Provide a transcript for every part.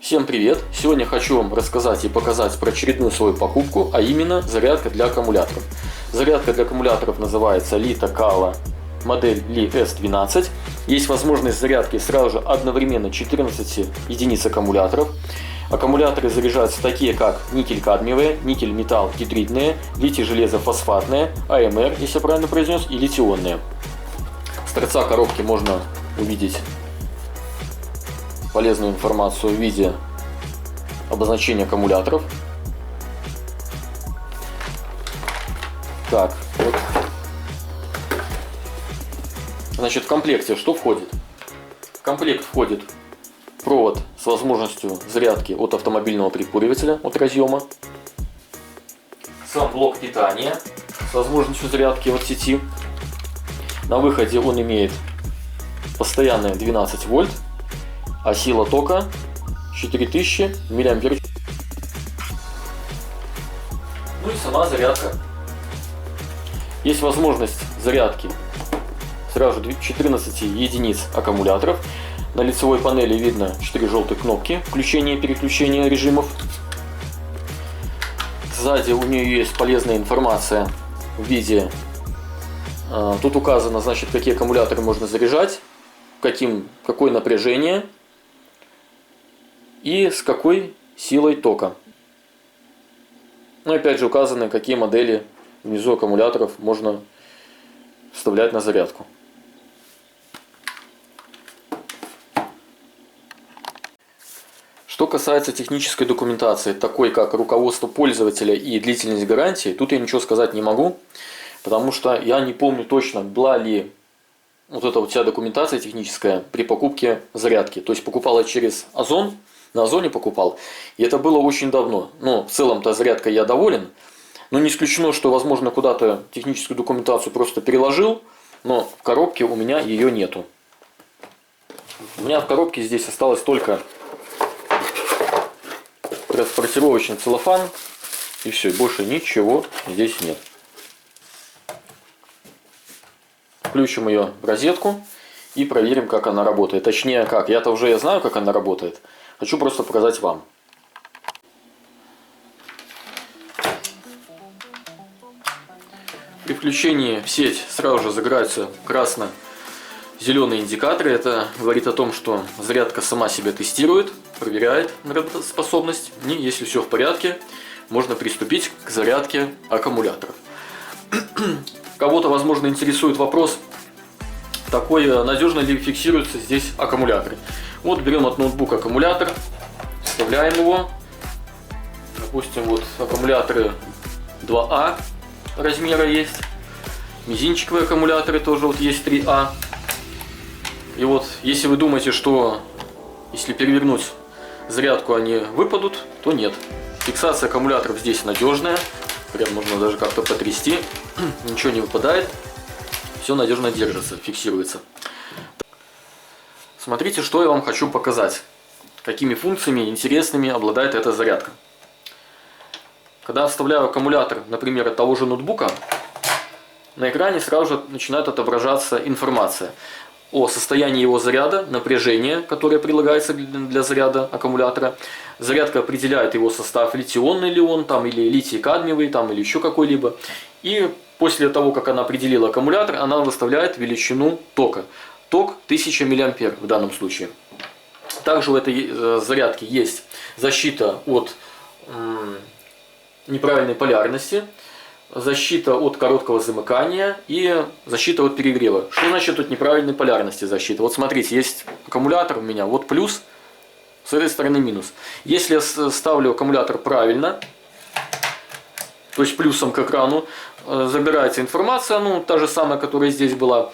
Всем привет! Сегодня хочу вам рассказать и показать про очередную свою покупку, а именно зарядка для аккумуляторов. Зарядка для аккумуляторов называется Lita Kala модель Li S12. Есть возможность зарядки сразу же одновременно 14 единиц аккумуляторов. Аккумуляторы заряжаются такие, как никель-кадмиевые, никель-металл гидридные, литий-железо-фосфатные, АМР, если я правильно произнес, и литионные. С торца коробки можно увидеть полезную информацию в виде обозначения аккумуляторов. Так, вот. Значит, в комплекте что входит? В комплект входит провод с возможностью зарядки от автомобильного прикуривателя, от разъема. Сам блок питания с возможностью зарядки от сети. На выходе он имеет постоянные 12 вольт, а сила тока 4000 мАч. Ну и сама зарядка. Есть возможность зарядки сразу же 14 единиц аккумуляторов. На лицевой панели видно 4 желтые кнопки включения и переключения режимов. Сзади у нее есть полезная информация в виде... Тут указано, значит, какие аккумуляторы можно заряжать, какое напряжение и с какой силой тока. Ну и опять же указаны, какие модели внизу аккумуляторов можно вставлять на зарядку. Что касается технической документации, такой как руководство пользователя и длительность гарантии, тут я ничего сказать не могу, потому что я не помню точно, была ли вот эта вот вся документация техническая при покупке зарядки. То есть покупала через Озон, на Озоне покупал, и это было очень давно. Но в целом-то зарядкой я доволен, но не исключено, что возможно куда-то техническую документацию просто переложил, но в коробке у меня ее нету. У меня в коробке здесь осталось только транспортировочный целлофан, и все, больше ничего здесь нет. Включим ее в розетку и проверим, как она работает. Точнее, как, я-то уже знаю, как она работает. Хочу просто показать вам. При включении в сеть сразу же загораются красно-зеленые индикаторы. Это говорит о том, что зарядка сама себя тестирует, проверяет работоспособность. И если все в порядке, можно приступить к зарядке аккумуляторов. Кого-то, возможно, интересует вопрос, такой, надежно ли фиксируются здесь аккумуляторы. Вот берем от ноутбука аккумулятор, вставляем его. Допустим, вот аккумуляторы 2А размера есть. Мизинчиковые аккумуляторы тоже вот есть 3А. И вот, если вы думаете, что если перевернуть зарядку, они выпадут, то нет. Фиксация аккумуляторов здесь надежная. Прям можно даже как-то потрясти. Ничего не выпадает. Все надежно держится, фиксируется. Смотрите, что я вам хочу показать. Какими функциями интересными обладает эта зарядка. Когда вставляю аккумулятор, например, от того же ноутбука, на экране сразу же начинает отображаться информация о состоянии его заряда, напряжение, которое прилагается для заряда аккумулятора. Зарядка определяет его состав, литий-ионный ли он, там, или литий-кадмиевый, там, или еще какой-либо. И после того, как она определила аккумулятор, она выставляет величину тока. Ток 1000 мА в данном случае. Также в этой зарядке есть защита от неправильной полярности, защита от короткого замыкания и защита от перегрева. Что значит от неправильной полярности защита? Вот смотрите, есть аккумулятор у меня, вот плюс, с этой стороны минус. Если я ставлю аккумулятор правильно, то есть плюсом к экрану, забирается информация, ну та же самая, которая здесь была.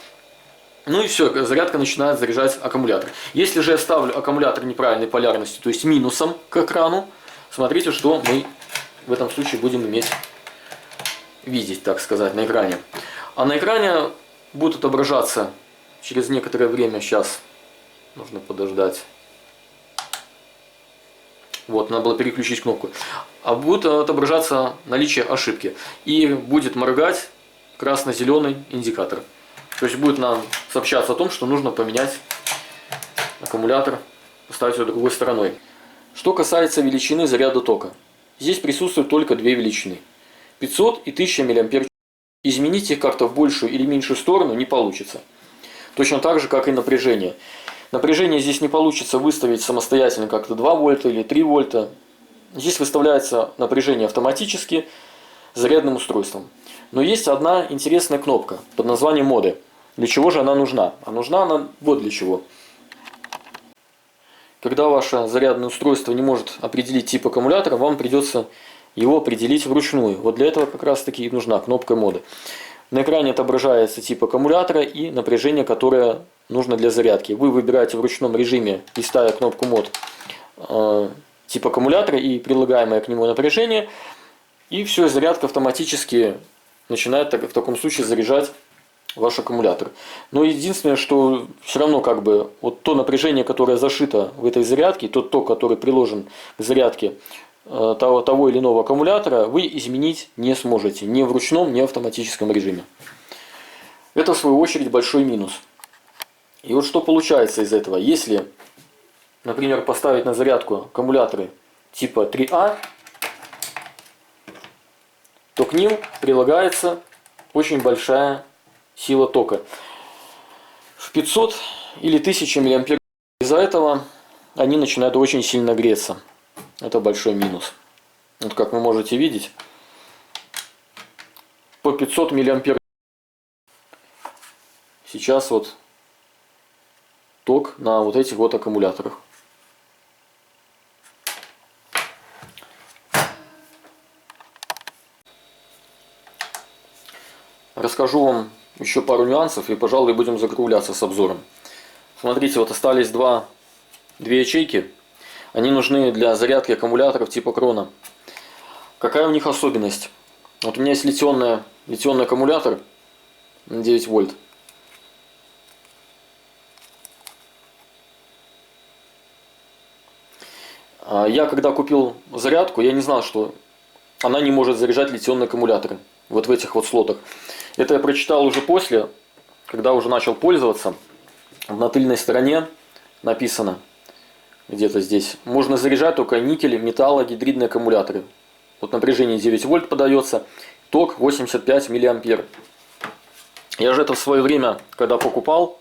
Ну и все, зарядка начинает заряжать аккумулятор. Если же я ставлю аккумулятор неправильной полярности, то есть минусом к экрану, смотрите, что мы в этом случае будем видеть, так сказать, на экране. А на экране будет отображаться через некоторое время, сейчас нужно подождать. Вот, надо было переключить кнопку. А будет отображаться наличие ошибки. И будет моргать красно-зеленый индикатор. То есть будет нам сообщаться о том, что нужно поменять аккумулятор, поставить его другой стороной. Что касается величины заряда тока. Здесь присутствуют только две величины. 500 и 1000 мАч. Изменить их как-то в большую или меньшую сторону не получится. Точно так же, как и напряжение. Напряжение здесь не получится выставить самостоятельно как-то 2 вольта или 3 вольта. Здесь выставляется напряжение автоматически зарядным устройством. Но есть одна интересная кнопка под названием моды. Для чего же она нужна? А нужна она вот для чего. Когда ваше зарядное устройство не может определить тип аккумулятора, вам придется его определить вручную. Вот для этого как раз таки и нужна кнопка моды. На экране отображается тип аккумулятора и напряжение, которое нужно для зарядки. Вы выбираете в ручном режиме, листая кнопку мод, тип аккумулятора и прилагаемое к нему напряжение. И все, зарядка автоматически начинает в таком случае заряжать ваш аккумулятор. Но единственное, что все равно вот то напряжение, которое зашито в этой зарядке, тот ток, который приложен к зарядке того или иного аккумулятора, вы изменить не сможете ни в ручном, ни в автоматическом режиме. Это в свою очередь большой минус. И вот что получается из этого. Если, например, поставить на зарядку аккумуляторы типа 3А, то к ним прилагается очень большая сила тока. В 500 или 1000 мАч. Из-за этого они начинают очень сильно греться. Это большой минус. Вот как вы можете видеть, по 500 мА сейчас вот ток на вот этих вот аккумуляторах. Расскажу вам еще пару нюансов и, пожалуй, будем закругляться с обзором. Смотрите, вот остались две ячейки. Они нужны для зарядки аккумуляторов типа Крона. Какая у них особенность? Вот у меня есть литионный аккумулятор на 9 вольт. Я когда купил зарядку, я не знал, что она не может заряжать литионные аккумуляторы. Вот в этих вот слотах. Это я прочитал уже после, когда уже начал пользоваться. На тыльной стороне написано, где-то здесь, можно заряжать только никель, металлогидридные аккумуляторы. Вот напряжение 9 вольт подается, ток 85 мА. Я же это в свое время, когда покупал,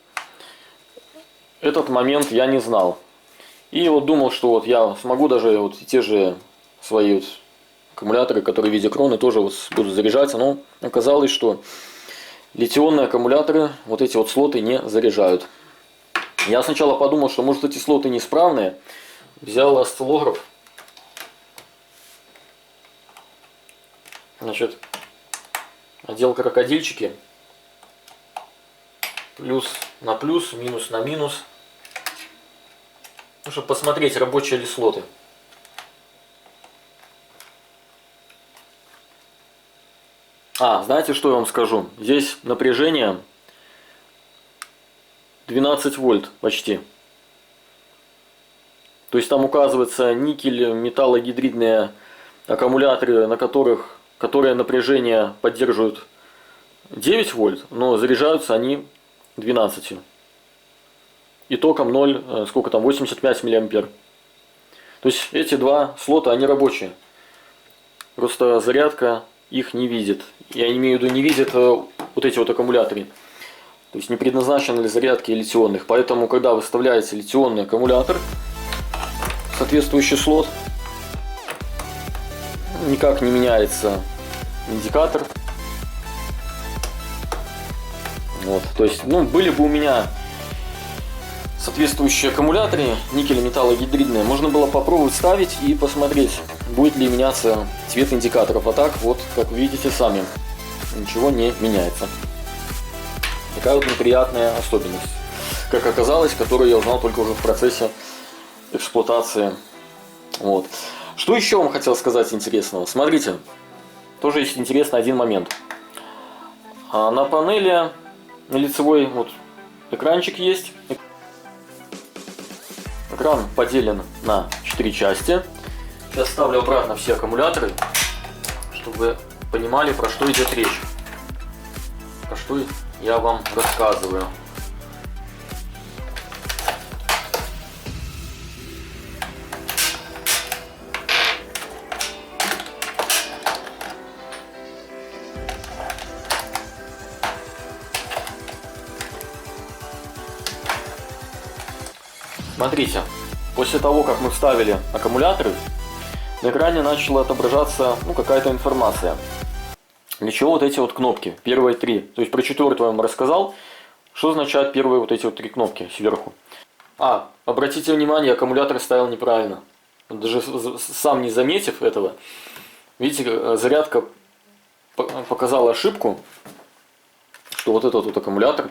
этот момент я не знал. И вот думал, что вот я смогу даже вот те же свои вот аккумуляторы, которые в виде кроны, тоже вот будут заряжаться. Но оказалось, что литионные аккумуляторы, вот эти вот слоты не заряжают. Я сначала подумал, что может эти слоты неисправные. Взял осциллограф. Значит, одел крокодильчики. Плюс на плюс, минус на минус. Ну, чтобы посмотреть, рабочие ли слоты. Знаете, что я вам скажу? Здесь напряжение 12 вольт почти. То есть там указывается никель, металлогидридные аккумуляторы, которые напряжение поддерживают 9 вольт, но заряжаются они 12. И током 85 мА. То есть эти два слота, они рабочие. Просто зарядка их не видит. Я имею в виду, не видит вот эти вот аккумуляторы. То есть не предназначены для зарядки литионных. Поэтому, когда вы вставляете литионный аккумулятор, соответствующий слот, никак не меняется индикатор. Вот. То есть, были бы у меня соответствующие аккумуляторы, никель-металлогидридные, можно было попробовать ставить и посмотреть, будет ли меняться цвет индикаторов. А так, вот, как вы видите сами, ничего не меняется. Такая вот неприятная особенность, как оказалось, которую я узнал только уже в процессе эксплуатации. Вот. Что еще вам хотел сказать интересного? Смотрите, тоже есть интересный один момент. На панели, на лицевой вот экранчик есть. Экран поделен на 4 части. Сейчас ставлю обратно все аккумуляторы, чтобы вы понимали, про что идет речь. Про что я вам рассказываю. Смотрите, после того, как мы вставили аккумуляторы, на экране начала отображаться какая-то информация. Для чего вот эти вот кнопки, первые три? То есть про четвертую я вам рассказал, что означают первые вот эти вот три кнопки сверху. Обратите внимание, аккумулятор ставил неправильно. Даже сам не заметив этого, видите, зарядка показала ошибку, что вот этот вот аккумулятор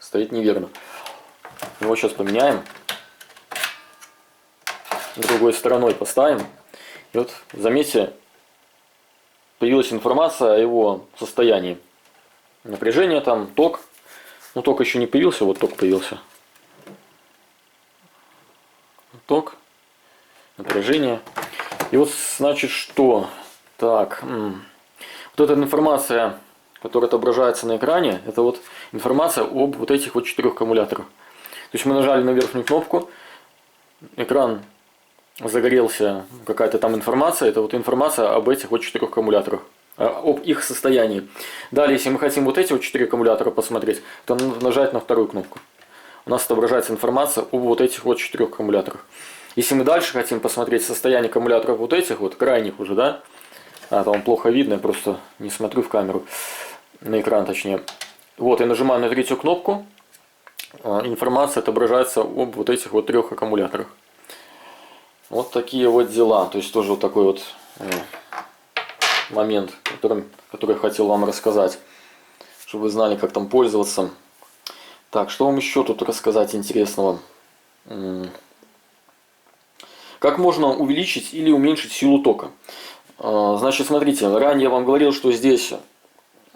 стоит неверно. Его сейчас поменяем. Другой стороной поставим. И вот заметьте, появилась информация о его состоянии. Напряжение там, ток. Ток еще не появился, вот ток появился. Ток, напряжение. И вот значит что? Так, вот эта информация, которая отображается на экране, это вот информация об вот этих вот 4 аккумуляторах. То есть мы нажали на верхнюю кнопку, экран загорелся, какая-то там информация, это вот информация об этих вот 4 аккумуляторах, об их состоянии. Далее, если мы хотим вот эти вот 4 аккумулятора посмотреть, то надо нажать на вторую кнопку. У нас отображается информация об вот этих вот 4 аккумуляторах. Если мы дальше хотим посмотреть состояние аккумуляторов вот этих вот, крайних уже, да? Там плохо видно, я просто не смотрю в камеру, на экран точнее. Вот, я нажимаю на третью кнопку, информация отображается об вот этих вот 3 аккумуляторах. Вот такие вот дела. То есть тоже вот такой вот момент, который я хотел вам рассказать, чтобы вы знали, как там пользоваться. Так, что вам еще тут рассказать интересного? Как можно увеличить или уменьшить силу тока? Значит, смотрите, ранее я вам говорил, что здесь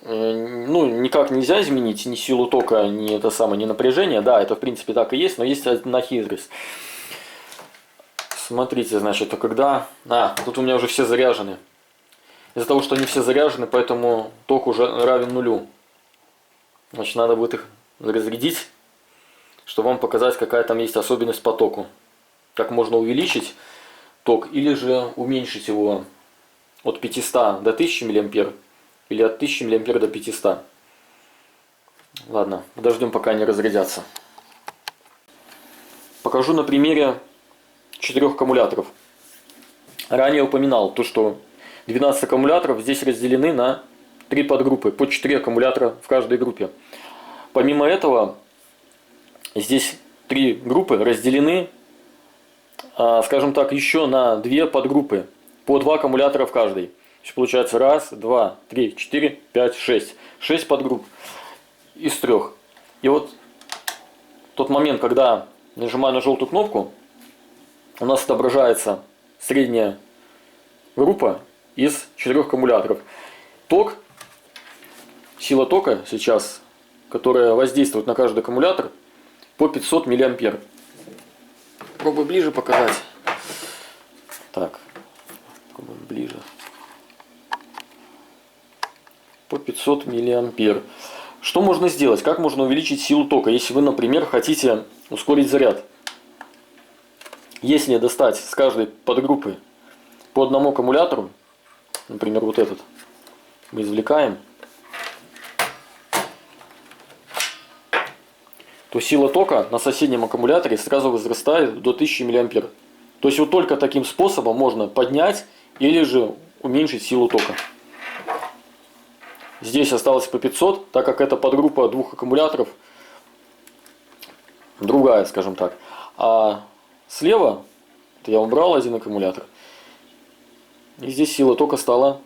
никак нельзя изменить ни силу тока, ни напряжение. Да, это в принципе так и есть, но есть одна хитрость. Смотрите, значит, когда... тут у меня уже все заряжены. Из-за того, что они все заряжены, поэтому ток уже равен нулю. Значит, надо будет их разрядить, чтобы вам показать, какая там есть особенность по току. Как можно увеличить ток или же уменьшить его от 500 до 1000 мА или от 1000 мА до 500. Ладно, подождем, пока они разрядятся. Покажу на примере 4 аккумуляторов. Ранее упоминал то, что 12 аккумуляторов здесь разделены на 3 подгруппы, по 4 аккумулятора в каждой группе. Помимо этого, здесь 3 группы разделены, скажем так, еще на 2 подгруппы, по 2 аккумулятора в каждой. То есть получается 1, 2, 3, 4, 5, 6. 6 подгрупп из 3. И вот тот момент, когда нажимаю на желтую кнопку, у нас отображается средняя группа из 4 аккумуляторов. Ток, сила тока сейчас, которая воздействует на каждый аккумулятор, по 500 мА. Попробую ближе показать. Так, ближе. По 500 мА. Что можно сделать? Как можно увеличить силу тока, если вы, например, хотите ускорить заряд? Если достать с каждой подгруппы по одному аккумулятору, например, вот этот, мы извлекаем, то сила тока на соседнем аккумуляторе сразу возрастает до 1000 мА. То есть вот только таким способом можно поднять или же уменьшить силу тока. Здесь осталось по 500, так как это подгруппа 2 аккумуляторов, другая, скажем так. А слева, это я убрал один аккумулятор, и здесь сила тока стала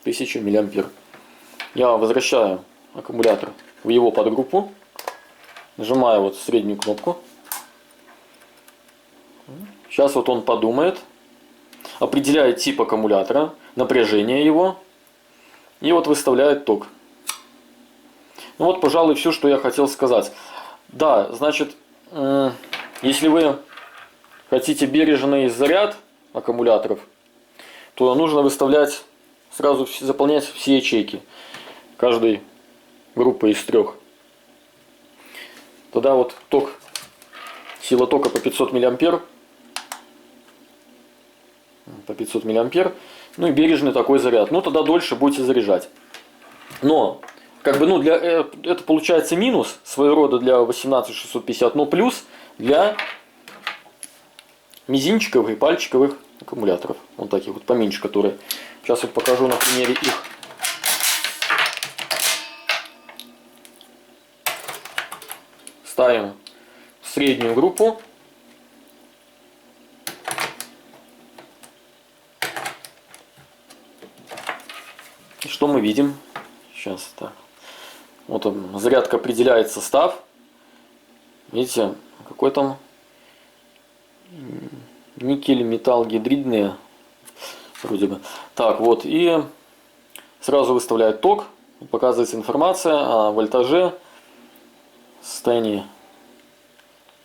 1000 мА. Я возвращаю аккумулятор в его подгруппу, нажимаю вот среднюю кнопку. Сейчас вот он подумает, определяет тип аккумулятора, напряжение его, и вот выставляет ток. Ну вот, пожалуй, все, что я хотел сказать. Да, значит, если вы хотите бережный заряд аккумуляторов, то нужно выставлять, сразу заполнять все ячейки каждой группы из 3. Тогда вот ток, сила тока по 500 мА. По 500 мА. Ну и бережный такой заряд. Ну тогда дольше будете заряжать. Но, это получается минус своего рода для 18650, но плюс для мизинчиковых и пальчиковых аккумуляторов. Вот таких вот поменьше, которые. Сейчас вот покажу на примере их. Ставим в среднюю группу. И что мы видим? Сейчас так. Вот он, зарядка определяет состав. Видите, какой там никель, металл гидридные. Вроде бы. Так, вот. И сразу выставляет ток. Показывается информация о вольтаже, состоянии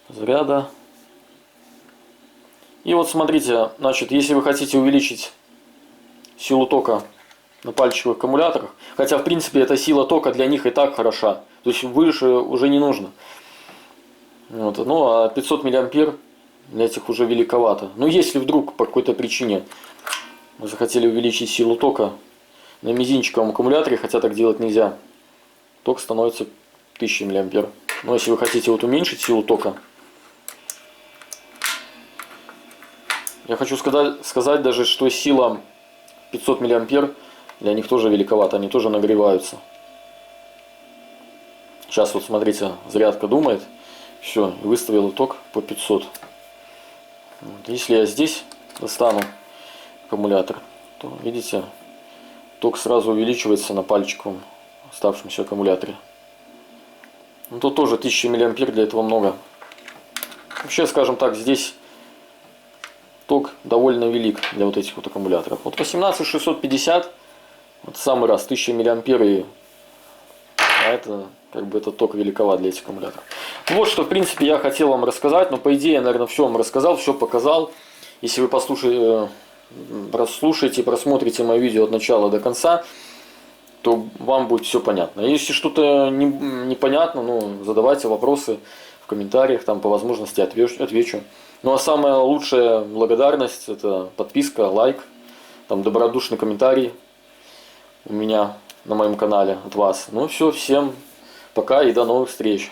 заряда. И вот смотрите, значит, если вы хотите увеличить силу тока на пальчиковых аккумуляторах, хотя в принципе эта сила тока для них и так хороша, то есть выше уже не нужно. Вот. Ну а 500 миллиампер для этих уже великовато. Но если вдруг по какой-то причине вы захотели увеличить силу тока на мизинчиковом аккумуляторе, хотя так делать нельзя, ток становится 1000 миллиампер. Но если вы хотите вот уменьшить силу тока, я хочу сказать даже, что сила 500 миллиампер для них тоже великовато, они тоже нагреваются. Сейчас вот смотрите, зарядка думает, все, выставила ток по 500. Вот. Если я здесь достану аккумулятор, то видите, ток сразу увеличивается на пальчиковом оставшемся аккумуляторе. Ну, тут тоже 1000 миллиампер, для этого много. Вообще, скажем так, здесь ток довольно велик для вот этих вот аккумуляторов. Вот 18650, вот самый раз 1000 миллиампер, и это как бы этот ток великоват для этих аккумуляторов. Вот что в принципе я хотел вам рассказать, но по идее, наверное, все вам рассказал, все показал. Если вы прослушаете, просмотрите мое видео от начала до конца, то вам будет все понятно. Если что-то непонятно, ну, задавайте вопросы в комментариях, там по возможности отвечу. Ну а самая лучшая благодарность — это подписка, лайк, там добродушный комментарий у меня на моем канале от вас. Ну все, всем пока и до новых встреч.